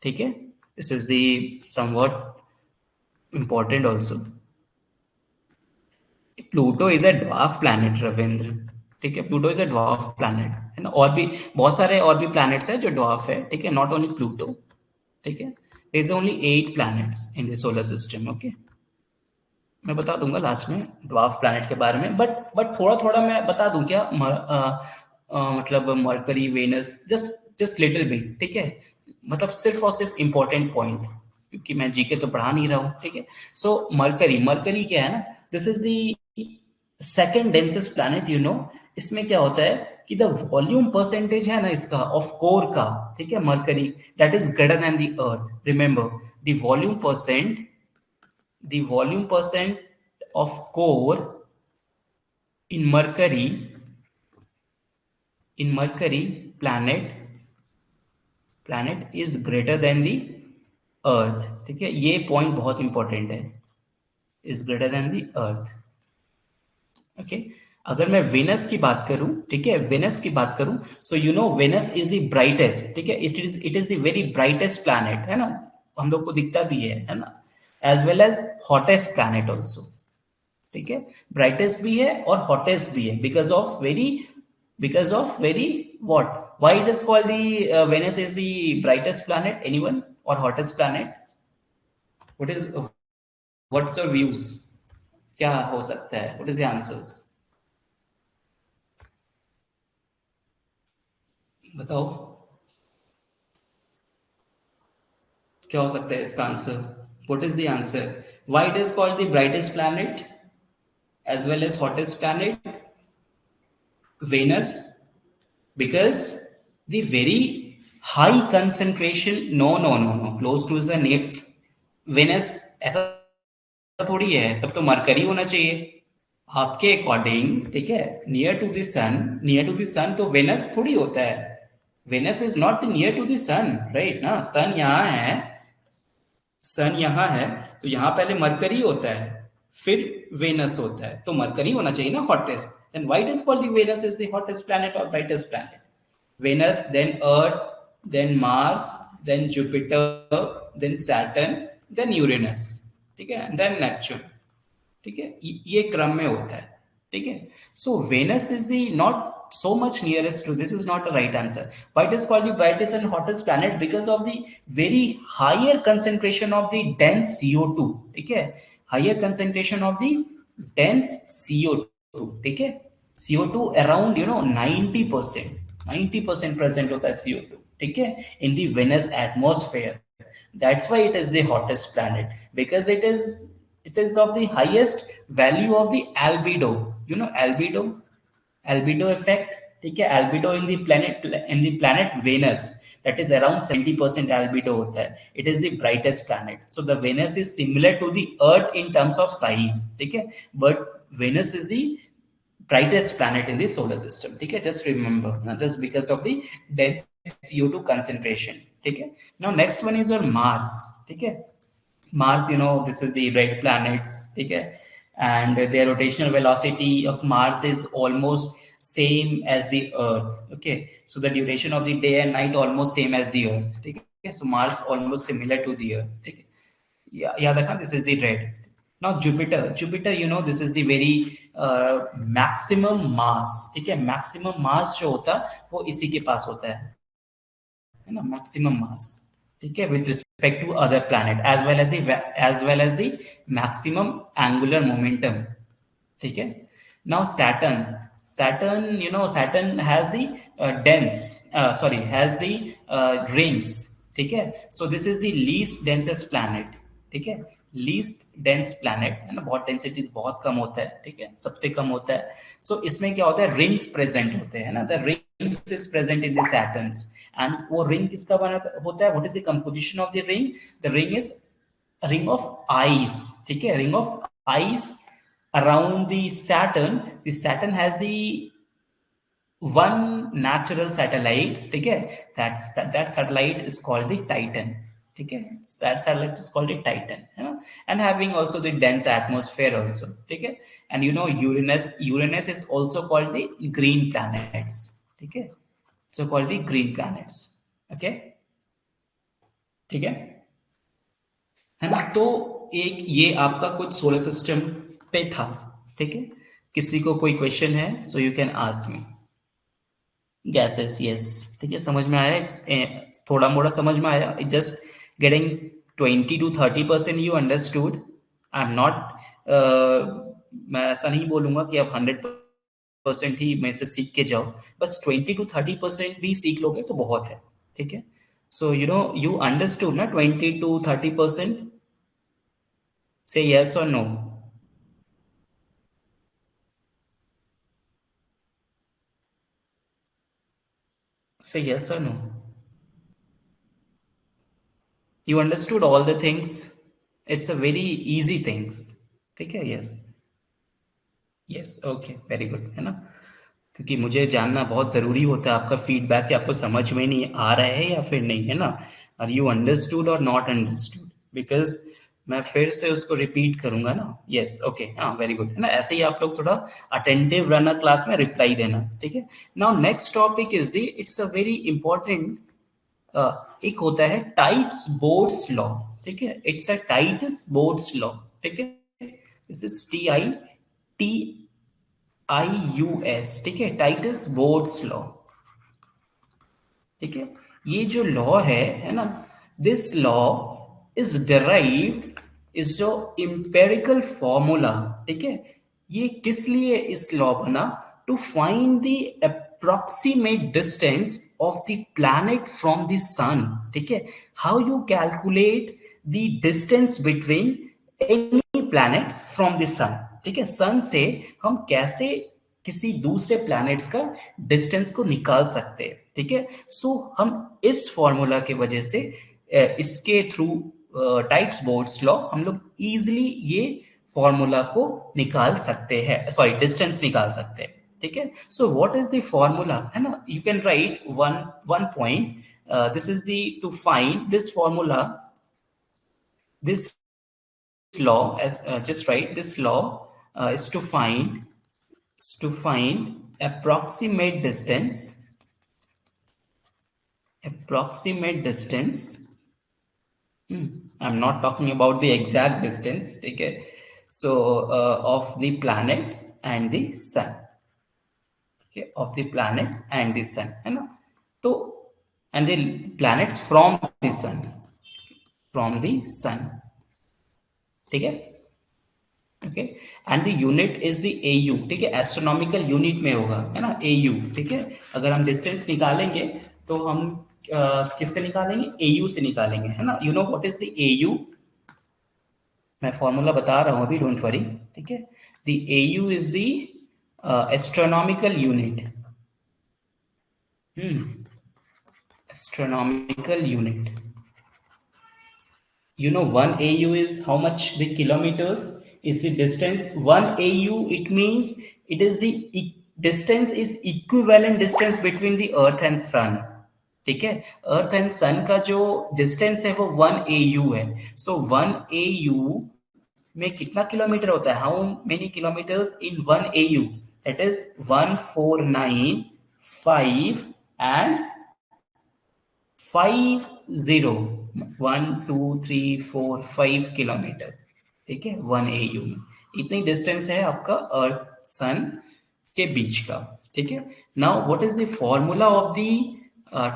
ठीक है। This is the somewhat important also. Pluto is a dwarf planet Ravindra, ठीक है। Pluto is a dwarf planet, है ना। और भी बहुत सारे और भी प्लैनेट्स हैं जो ड्वार्फ है, ठीक है, नॉट ओनली प्लूटो, ठीक है। There is only 8 planets in the solar system, okay. मैं बता दूंगा लास्ट में ड्वार्फ प्लैनेट के बारे में, बट थोड़ा थोड़ा मैं बता दूं क्या, मतलब Mercury, Venus, just little bit, ठीक है। मतलब सिर्फ और सिर्फ इंपॉर्टेंट पॉइंट, क्योंकि मैं जीके तो पढ़ा नहीं रहा हूँ, ठीक है। सो मरकरी, मरकरी क्या है ना, this is the second densest planet, you know. इसमें क्या होता है कि द वॉल्यूम परसेंटेज है ना इसका ऑफ कोर का, ठीक है, mercury, that is greater than the earth. Remember, the volume percent, the volume percent of core in Mercury planet is greater than the earth, ठीक है। ये पॉइंट बहुत इंपॉर्टेंट है, is greater than the earth, okay. अगर मैं Venus की बात करूं, ठीक है, वेनस की बात करूं, so you know Venus is the brightest, ठीक है, it is the very brightest planet, है ना। हम लोग को दिखता भी है ना। As well as hottest planet also, ठीक है। ब्राइटेस्ट भी है और हॉटेस्ट भी है, because of very what, why it is called the Venus is the brightest planet, anyone, और hottest planet, what is, what's your views, क्या हो सकता है, व्हाट इज द आंसर्स, बताओ क्या हो सकता है इसका answer, what is the answer, why it is called the brightest planet as well as hottest planet Venus, because the very high concentration, no, close to is a name, Venus ऐसा थोड़ी है, तब तो मरकरी होना चाहिए आपके according, ठीक है। नियर टू द सन तो वेनस थोड़ी होता है, Venus is not near to the sun, right ना। सन यहाँ है, तो यहाँ पहले मरकरी होता है, फिर वेनस होता है, तो मरकरी होना चाहिए ना hottest. Then why it is called the Venus is the hottest planet और brightest planet. Venus, then earth, then Mars, then Jupiter, then Saturn, then Uranus, ठीक है, देन नेपच्यून, ठीक है। ये क्रम में होता है, ठीक है। So Venus is the not so much nearest to, this is not the right answer. Why it is called the brightest and hottest planet? Because of the very higher concentration of the dense CO2, ठीक है, higher concentration of the dense CO2, ठीक है। CO2 around 90% present होता है CO2, ठीक है, in the Venus atmosphere. That's why it is the hottest planet, because it is of the highest value of the albedo, albedo effect, ठीक है। albedo in the planet Venus, that is around 70% albedo होता है, it is the brightest planet. So the Venus is similar to the earth in terms of size, ठीक है, but Venus is the brightest planet in the solar system, ठीक है। just remember, just because of the dense CO2 concentration, ठीक है। now next one is your Mars, ठीक है। Mars, this is the red planets, okay, and their rotational velocity of Mars is almost same as the Earth, okay. So the duration of the day and night almost same as the Earth, okay. So Mars almost similar to the Earth, okay. Yeah, this is the red. Now Jupiter, this is the very maximum mass, okay. Maximum mass जो होता है वो इसी के पास होता है ना, maximum mass, ठीक है, with respect to other planet, as well as the maximum angular momentum, ठीक है। now Saturn has the rings, ठीक है। so this is the least densest planet, ठीक है। लीस्ट डेंस प्लैनेट है ना, बहुत डेंसिटी बहुत कम होता है, ठीक है, सबसे कम होता है. सो इसमें क्या होता है, रिंग्स प्रेजेंट होते हैं ना, the rings is present in the Saturns. And वो रिंग किसका बना होता है, what is the composition of the ring? The ring is ring of ice, ठीक है, ring of ice around the Saturn. The Saturn has the one natural satellite, ठीक है, that satellite is called the Titan, ठीक है, that satellite is called the Titan, है ना, and having also the dense atmosphere also, ठीक है. And you know Uranus is also called the green planets, ठीक है, so called the green planets, okay, ठीक है ना. तो एक ये आपका कुछ सोलर सिस्टम पे था, ठीक है. किसी को कोई क्वेश्चन है, सो you can ask me. Gases, yes, ठीक है, समझ में आया, थोड़ा मोड़ा समझ में आया, just getting 20 to 30% you understood. I am not, मैं ऐसा नहीं बोलूंगा कि आप 100% ही मैं से सीख के जाओ, बस 20 to 30% भी सीख लोगे तो बहुत है, ठीक है. सो यू अंडरस्टूड ना 20 to 30%. से यस और नो. से यस और no. You understood all the things. It's a very easy things, ठीक है, yes. Yes, okay, very good, है ना. क्योंकि मुझे जानना बहुत ज़रूरी होता है आपका फीडबैक, कि आपको समझ में नहीं आ रहा है या फिर नहीं, है ना. आर यू अंडरस्टूड और नॉट अंडरस्टूड, बिकॉज मैं फिर से उसको रिपीट करूंगा ना. यस, ओके, हाँ, वेरी गुड, है ना. ऐसे ही आप लोग थोड़ा अटेंटिव रहना क्लास में, रिप्लाई देना, ठीक है. Now next topic is the, it's a very important. एक होता है टाइट्स बोर्ड्स लॉ, ठीक है, it's a tights Bode's law, ठीक है. दिस इज TITIUS, ठीक है, टाइटस बोर्ड्स लॉ, ठीक है. ये जो लॉ है ना, this law is derived, is जो इंपेरिकल फॉर्मूला, ठीक है. ये किस लिए इस लॉ बना? To find the approximate distance of the planet from the sun, ठीक है. How you calculate the distance between any planets from the sun, ठीक है. सन से हम कैसे किसी दूसरे प्लैनेट्स का डिस्टेंस को निकाल सकते हैं, ठीक है. सो हम इस फॉर्मूला के वजह से, इसके थ्रू, टाइट्स बोर्ड्स लॉ, हम लोग इजीली ये फॉर्मूला को निकाल सकते हैं, सॉरी, डिस्टेंस निकाल सकते हैं, ठीक है. So what is the formula, है ना. You can write one one point. This is the, to find this formula, this law, as just write this law, is to find approximate distance. I'm not talking about the exact distance, okay. So of the planets and the sun, okay, of the planets and the sun, है ना. तो and the planets from the sun, ठीक है. Okay. And the unit is the AU, ठीक है, astronomical unit में होगा, है ना, AU, ठीक है. अगर हम डिस्टेंस निकालेंगे तो हम किससे निकालेंगे? AU से निकालेंगे, है ना. You know what is the AU? मैं फॉर्मूला बता रहा हूं अभी, डोंट वरी, ठीक है. The AU is the astronomical unit. Astronomical unit. You know 1 AU is how much the kilometers is the distance. 1 AU, it means it is the distance is equivalent distance between the earth and sun, ठीक है. Earth and सन का जो distance है वो 1 AU है. सो 1 AU में कितना kilometre होता है? How many kilometres in 1 AU? That is 1495 and 50, 1 2 3 4 5 kilometre, ठीक है, 1 AU में. इतनी डिस्टेंस है आपका अर्थ सन के बीच का, ठीक है. Now what is the formula of the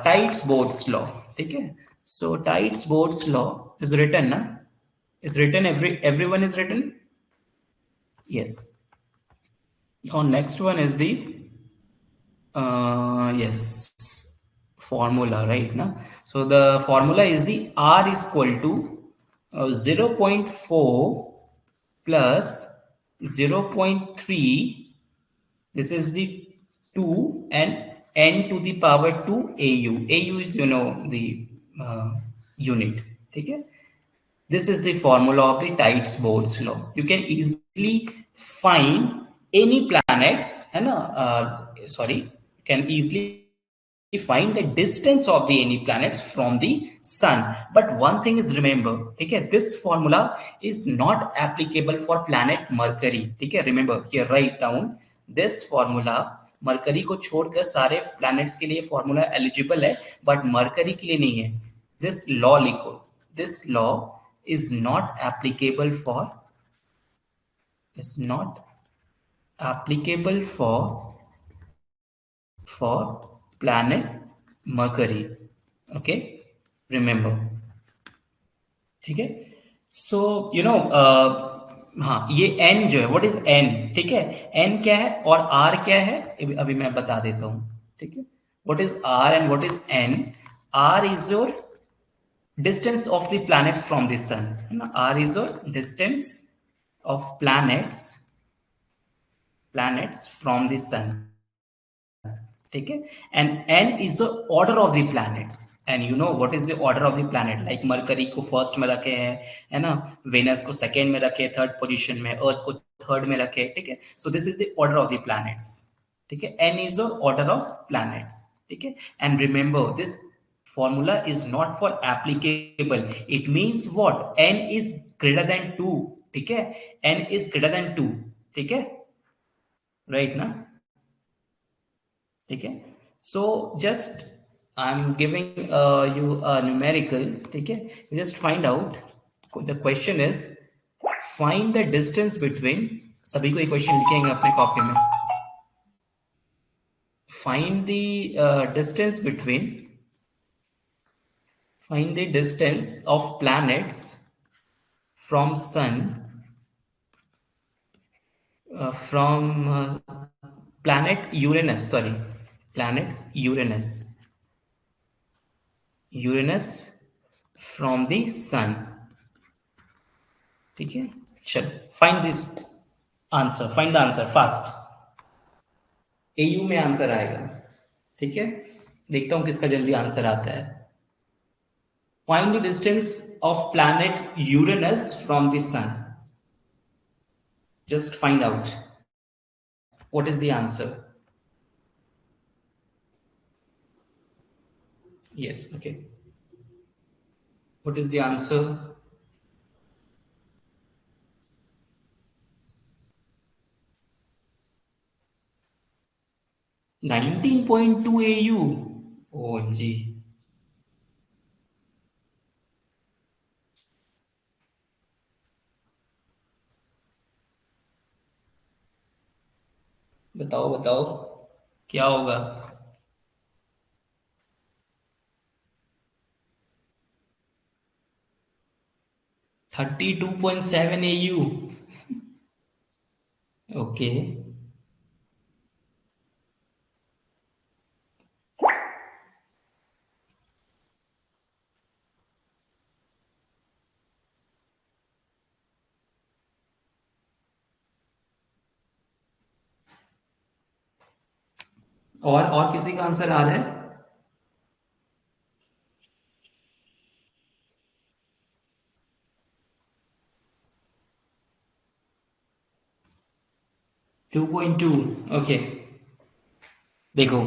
Titius Bode's law, ठीक है. सो Titius Bode's law is written ना, is written, everyone is written, yes. Now next one is the yes, formula, right now. So the formula is the R is equal to 0.4 plus 0.3. This is the 2 and n to the power 2 AU. AU is, the unit. Okay? This is the formula of the Teich's-Bohr's law. You can easily find any planets, है ना? Sorry, can easily find the distance of the any planets from the sun. But one thing is remember, ठीक है? This formula is not applicable for planet Mercury. ठीक है? Remember, here write down this formula. Mercury को छोड़कर सारे planets के लिए formula eligible है, बट मरकरी के लिए नहीं है. दिस लॉ लिखो. This law is not applicable is not applicable for planet Mercury. Okay, remember. ठीक है. सो हाँ, ये n जो है, व्हाट इज n? ठीक है, n क्या है और r क्या है, अभी मैं बता देता हूँ. ठीक है, what is r and what is n? r is your distance of the planets from the sun. R is your distance of planets from the sun. ठीक है, and n is the order of the planets. And you know what is the order of the planet? Like mercury को first में रखे हैं, है ना, Venus को second में रखे, थर्ड पोजीशन में, अर्थ को थर्ड में रखे. ठीक है, so this is the order of the planets. ठीक है, n is the order of planets. ठीक है, and remember this formula is not for applicable. It means what? n is greater than 2. ठीक है, n is greater than 2. ठीक है, right ना? ठीक है, so just I am giving you a numerical. ठीक है, just find out. The question is find the distance between. सभी को एक क्वेश्चन लिखेंगे अपने कॉपी में. Find the distance between, find the distance of planets from sun, from planet Uranus, sorry, planets Uranus from the sun. ठीक है, चलो find this answer, find the answer fast. AU में आंसर आएगा. ठीक है, देखता हूं किसका जल्दी आंसर आता है. Find the distance of planet Uranus from the sun. Just find out what is the answer. Yes, okay, what is the answer? 19.2 AU. OMG. बताओ बताओ क्या होगा. 32.7 AU. ओके, और किसी का आंसर आ रहा है? 2.2. ओके, देखो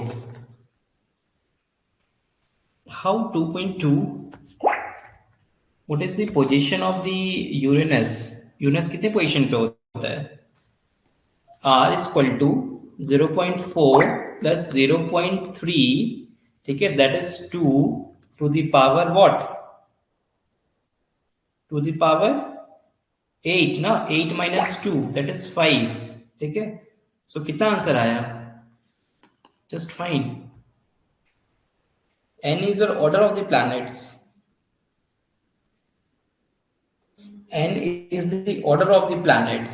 how 2.2. What is the position of the Uranus? Uranus कितने पोजीशन पे होता है? r is equal to 0.4 plus 0.3. ठीक है, that is 2 to the power what? To the power 8 ना, 8 minus 2 that is 5. ठीक है, सो कितना आंसर आया? Just find. n is your order of the planets. n is the order of the planets.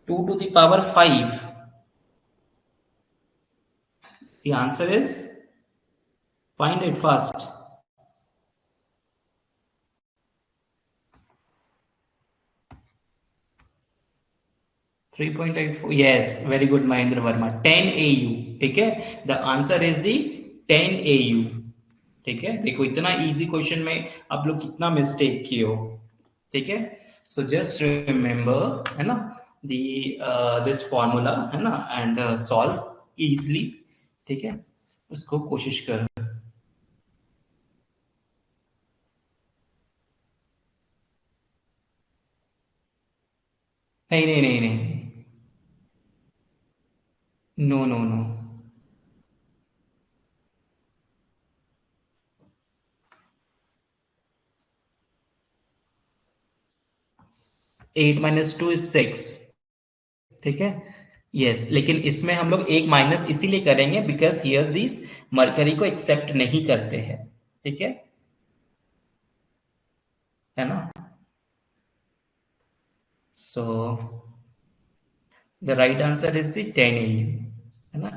2 to the power 5. The answer is, find it fast. 3.84, yes, very good Mahendra Verma, 10 AU, ठीक है, the answer is the 10 AU, ठीक है। देखो इतना easy question में आप लोग कितना मिस्टेक किए हो, ठीक है। सो जस्ट रिमेम्बर, है ना, दी दिस फॉर्मूला, है ना, एंड सॉल्व इजली, ठीक है, उसको कोशिश कर। नहीं नहीं नहीं नहीं, नो नो नो, 8 - 2 is 6, ठीक है। यस, लेकिन इसमें हम लोग एक माइनस इसीलिए करेंगे बिकॉज हियर दिस मरकरी को एक्सेप्ट नहीं करते हैं, ठीक है ना। So the right answer is the 10 AU, है ना।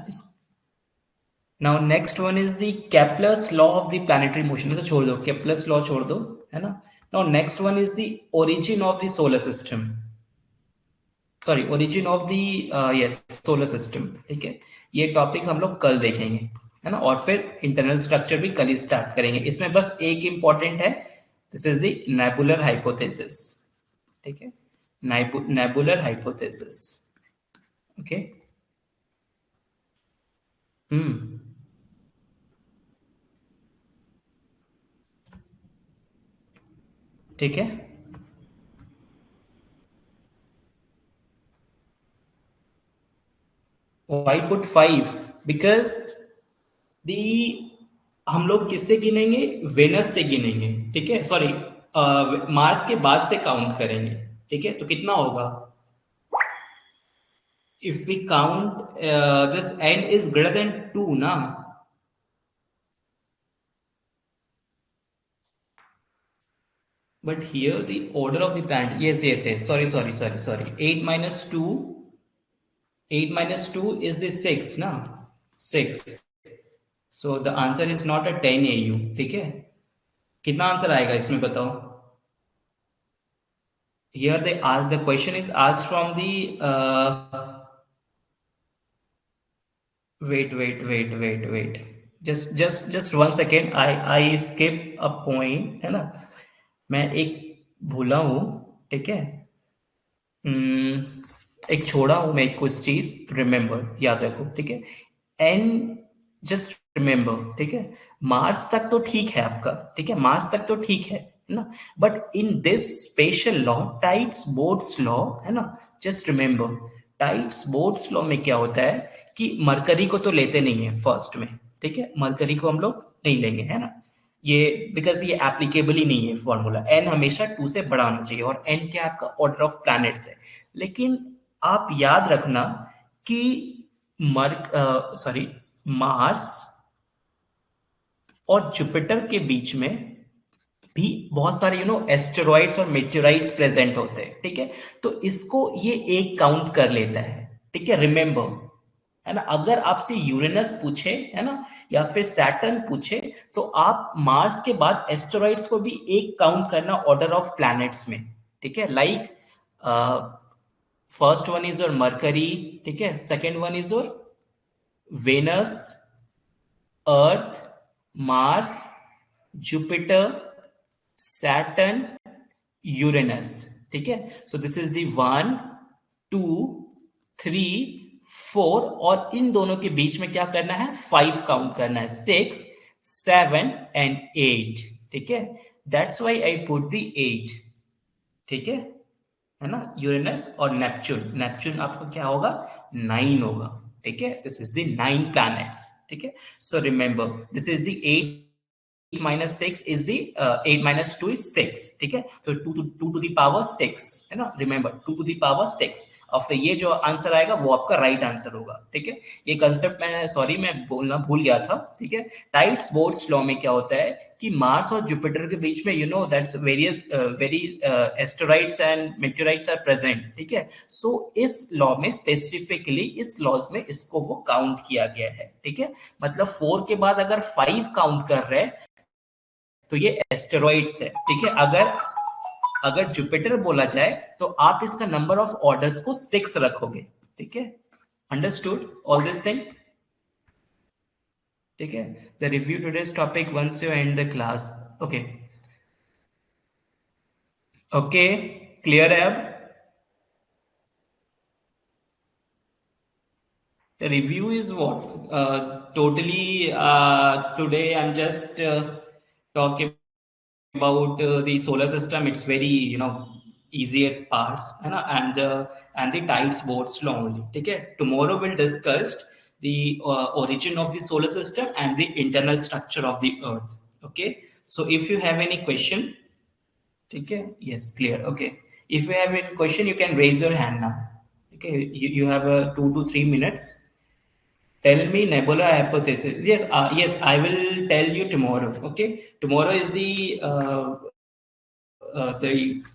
Now next one is the Kepler's law of the planetary motion, तो छोड़ दो, केपलर्स लॉ छोड़ दो, है ना। Now next one is the origin of the solar system, sorry, origin of the yes solar system, ठीक है। ये टॉपिक हम लोग कल देखेंगे, है ना, और फिर इंटरनल स्ट्रक्चर भी कल ही स्टार्ट करेंगे। इसमें बस एक इंपॉर्टेंट है, this is the nebular hypothesis, ठीक है, नेबुलर हाइपोथेसिस, ओके। हम्म, ठीक है। वाई पुट 5 बिकॉज दी, हम लोग किससे गिनेंगे, वेनस से गिनेंगे, ठीक है, सॉरी, मार्स के बाद से काउंट करेंगे, ठीक है। तो कितना होगा, if we count this n is greater than 2 na, but here the order of the planet, yes yes yes, sorry, 8 minus 2, 8 minus 2 is the 6 na, 6, so the answer is not a 10 AU, ठीक है। कितना answer आएगा इसमें बताओ। Here they ask, the question is asked from the wait, just 1 second, I skip a point, है ना, मैं एक भूला हूँ, ठीक है। एक छोड़ा हूं मैं कुछ चीज, रिमेम्बर, याद रखो, ठीक है। एन, जस्ट रिमेम्बर, ठीक है। मार्स तक तो ठीक है आपका, ठीक है, मार्स तक तो ठीक है ना, but in this special law, tights Bode's law, है ना, just remember, tights Bode's law में क्या होता है कि मरकरी को तो लेते नहीं है फर्स्ट में, ठीक है, मरकरी को हम लोग नहीं लेंगे, है ना, ये बिकॉज ये एप्लीकेबल ही नहीं है फॉर्मूला, एन हमेशा 2 से बड़ा होना चाहिए, और एन क्या है आपका, ऑर्डर ऑफ प्लैनेट्स है। लेकिन आप याद रखना कि मर्क सॉरी, मार्स और जुपिटर के बीच में भी बहुत सारे एस्टेरॉइड्स और मेटेराइड्स प्रेजेंट होते हैं, ठीक है। तो इसको ये एक काउंट कर लेता है, ठीक है, रिमेंबर, है ना। अगर आपसे यूरेनस पूछे, है ना, या फिर सैटर्न पूछे, तो आप मार्स के बाद एस्टेरॉइड्स को भी एक काउंट करना ऑर्डर ऑफ प्लैनेट्स में, ठीक है। Like first one is your Mercury, ठीक है, second one is your Venus, earth, Mars, Jupiter, Saturn, Uranus, ठीक है। सो दिस इज द 1, 2, 3, 4, और इन दोनों के बीच में क्या करना है, 5 काउंट करना है, 6, 7 एंड 8, ठीक है। That's why I put the 8, ठीक है ना। यूरेनस और नेपच्यून, नेपच्यून आपका क्या होगा, 9 होगा, ठीक है। दिस इज द 9 प्लैनेट्स, ठीक है। So remember, this is the 8 minus 6 is the 8 minus 2 is 6, ठीक है। so 2 to the power 6, है ना, रिमेंबर 2 to the power 6, और फिर ये जो आंसर आएगा वो आपका राइट आंसर होगा, ठीक है। ये कंसेप्ट मैं, सॉरी, मैं बोलना भूल गया था, ठीक है। टाइट्स बोर्ड्स लॉ में क्या होता है कि मार्स और जुपिटर के बीच में that's various very asteroids and meteorites are present, ठीक है। सो इस लॉ में स्पेसिफिकली, इस लॉज में इसको वो काउंट किया गया है, ठीक है। मतलब 4 के बाद अगर 5 काउंट कर रहे हैं तो ये एस्टेरॉइड्स है, ठीक है। अगर अगर जुपिटर बोला जाए तो आप इसका नंबर ऑफ ऑर्डर्स को 6 रखोगे, ठीक है? Understood all this thing? ठीक है, the review today's topic once you and the class. Okay, okay, clear है अब? The review is what? Totally, today I'm just talking about the solar system. It's very, easier parts, है ना? And the types boards law only. Okay. Tomorrow we'll discuss the origin of the solar system and the internal structure of the Earth. Okay. So if you have any question, okay, yes, clear. Okay. If you have any question, you can raise your hand now. Okay. You have 2 to 3 minutes. Tell me nebula hypothesis. Yes, yes, I will tell you tomorrow. Okay, tomorrow is the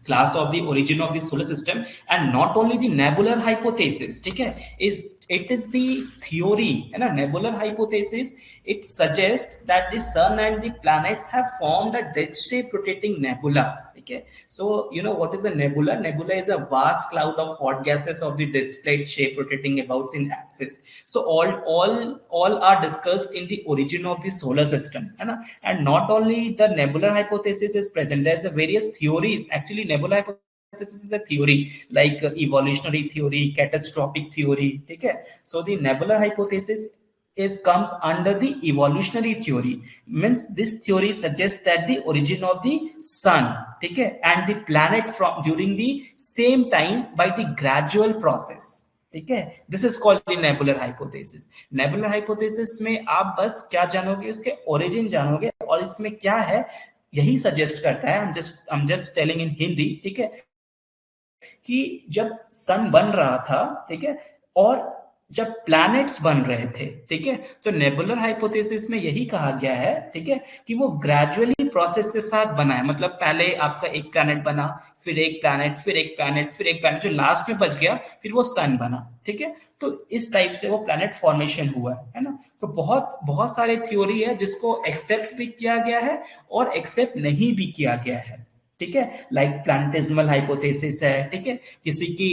class of the origin of the solar system, and not only the nebular hypothesis. ठीक है, is it is the theory, है ना? Nebular hypothesis, it suggests that the sun and the planets have formed a disk-shaped rotating nebula. Okay, so you know what is a nebula? Nebula is a vast cloud of hot gases of the disk-plate shape rotating about in axis. So all are discussed in the origin of the solar system, है ना? And not only the nebular hypothesis is present, there's a various theories. Actually, nebular hypothesis is a theory like evolutionary theory, catastrophic theory. Okay, so the nebular hypothesis is comes under the evolutionary theory. Means this theory suggests that the origin of the sun, okay, and the planet from during the same time by the gradual process. ठीक है, this is called the nebular hypothesis. Nebular hypothesis में आप बस क्या जानोगे, उसके origin जानोगे, और इसमें क्या है यही सजेस्ट करता है। I'm just telling in Hindi, ठीक है, कि जब सन बन रहा था, ठीक है, और जब प्लैनेट्स बन रहे थे, ठीक है, तो नेबुलर हाइपोथेसिस में यही कहा गया है, ठीक है, कि वो ग्रेजुअली प्रोसेस के साथ बना है। मतलब पहले आपका एक प्लैनेट बना, फिर एक प्लैनेट, फिर एक प्लैनेट, फिर एक प्लैनेट, जो लास्ट में बच गया, फिर वो सन बना। ठीक है, तो इस टाइप से वो प्लैनेट फॉर्मेशन हुआ है ना? तो बहुत बहुत सारे थ्योरी है जिसको एक्सेप्ट भी किया गया है और एक्सेप्ट नहीं भी किया गया है। ठीक है, लाइक प्लांटिज्मल हाइपोथेसिस है, ठीक है, किसी की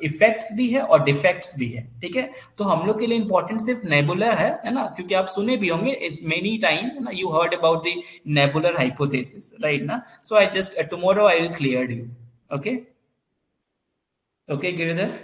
इफेक्ट्स भी है और डिफेक्ट्स भी है। ठीक है, तो हम लोग के लिए इंपॉर्टेंट सिर्फ नेबुलर है ना? क्योंकि आप सुने भी होंगे मेनी टाइम, ना, you heard about the nebular hypothesis, right ना? So I just tomorrow I will clear you. Okay, okay Giridhar.